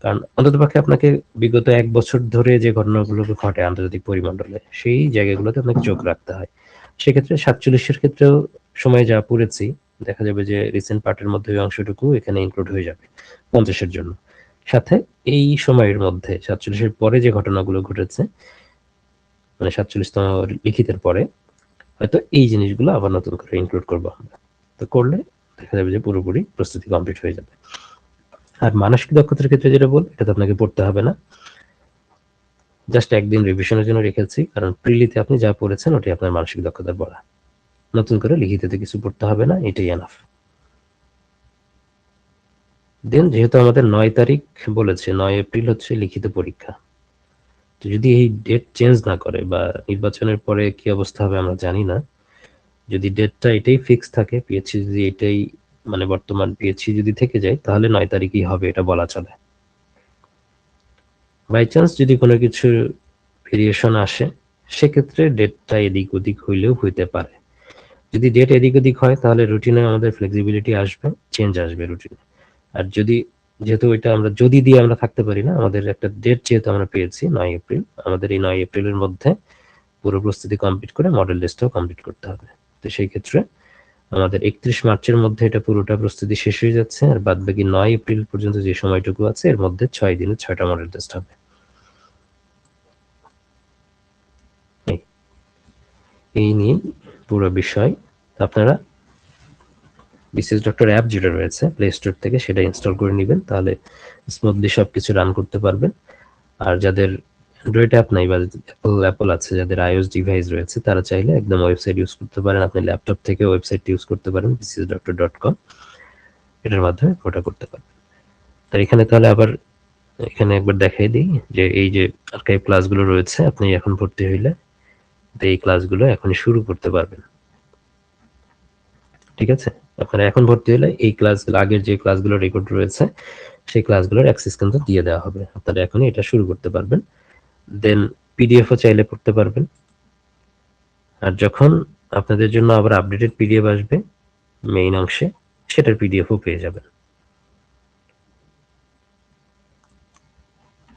Speaker 1: কারণ অন্ততপক্ষে আপনাকে বিগত 1 বছর ধরে যে ঘটনাগুলো ঘটে আন্তর্জাতিক পরিমণ্ডলে সেই জায়গাগুলোতে আপনাকে চোখ রাখতে হয়। সেক্ষেত্রে 47-এর ক্ষেত্রেও সময় যা পড়েছি দেখা যাবে যে রিসেন্ট পার্টের মধ্যে ওই অংশটুকু এখানে ইনক্লুড হয়ে যাবে 50-এর জন্য। সাথে এই সময়ের মধ্যে 47-এর পরে যে ঘটনাগুলো ঘটেছে, মানে 47তম লিখিতের পরে হয়তো এই জিনিসগুলো আবার নতুন করে ইনক্লুড করবো আমরা। তো করলে দেখা যাবে যে পুরোপুরি প্রস্তুতি কমপ্লিট হয়ে যাবে। আর মানসিক দক্ষতার ক্ষেত্রে যেটা বল, এটা তো আপনাকে পড়তে হবে না, জাস্ট একদিন রিভিশনের জন্য রেখেছি, কারণ প্রিলিতে আপনি যা পড়েছেন ওটাই আপনার মানসিক দক্ষতার পড়া, নতুন করে লিখিতে কিছু পড়তে হবে না, এটাই এনাফ। দেন যেহেতু আমাদের 9 তারিখ বলেছে, 9 এপ্রিল হচ্ছে লিখিত পরীক্ষা, তো যদি এই ডেট চেঞ্জ না করে বা নির্বাচনের পরে কি অবস্থা হবে আমরা জানি না, যদি ডেটটা এটাই ফিক্স থাকে, পিএইচসি যদি এটাই মানে বর্তমান পিএইচসি যদি থেকে যায় তাহলে 9 তারিখই হবে, এটা বলা চলে। বাই চান্স যদি কোনো কিছু ভেরিয়েশন আসে সেক্ষেত্রে ডেটটা এদিক ওদিক হইলেও হইতে পারে। যদি ডেট এদিক ওদিক হয় তাহলে রুটিনে আমাদের ফ্লেক্সিবিলিটি আসবে, চেঞ্জ আসবে রুটিনে। আর যদি, যেহেতু ওইটা আমরা যদি দিয়ে আমরা থাকতে পারি না, আমাদের একটা ডেট যেহেতু আমরা পেয়েছি 9 এপ্রিল, আমাদের এই 9 এপ্রিলের মধ্যে পুরো প্রস্তুতি কমপ্লিট করে মডেল টেস্টটাও কমপ্লিট করতে হবে। তো সেই ক্ষেত্রে আমাদের 31 মার্চের মধ্যে এটা পুরোটা প্রস্তুতি শেষ হয়ে যাচ্ছে, আর বাদ বাকি 9 এপ্রিল পর্যন্ত যে সময়টুকু আছে এর মধ্যে 6 দিনে 6টা মডেল টেস্ট হবে। এই নিয়ে পুরো বিষয়। আপনারা বিসিএস ডক্টর অ্যাপ যেটা রয়েছে প্লে স্টোর থেকে সেটা ইনস্টল করে নেবেন, তাহলে স্মুথলি সবকিছু রান করতে পারবেন। আর যাদের অ্যান্ড্রয়েড অ্যাপ নাই বা অ্যাপল আছে, যাদের আইওএস ডিভাইস রয়েছে তারা চাইলে একদম ওয়েবসাইট ইউজ করতে পারেন, আপনি ল্যাপটপ থেকে ওয়েবসাইট ইউজ করতে পারেন bcsdoctor.com, এটার মাধ্যমে ওটা করতে পারেন। তার এখানে তাহলে আবার এখানে একবার দেখাই দিই যে এই যে আর্কাইভ ক্লাসগুলো রয়েছে, আপনি এখন ভর্তি হইলে এই ক্লাসগুলো এখনই শুরু করতে পারবেন। ঠিক আছে, আপনারা এখন ভর্তি হলে এই ক্লাসগুলো, আগের যে ক্লাসগুলো রেকর্ড রয়েছে সেই ক্লাসগুলোর অ্যাক্সেস কিন্তু দিয়ে দেওয়া হবে, আপনারা এখনই এটা শুরু করতে পারবেন। দেন পিডিএফও চাইলে পড়তে পারবেন। আর যখন আপনাদের জন্য আবার আপডেটেড পিডিএফ আসবে মেইন অংশে, সেটার পিডিএফও পেয়ে যাবেন।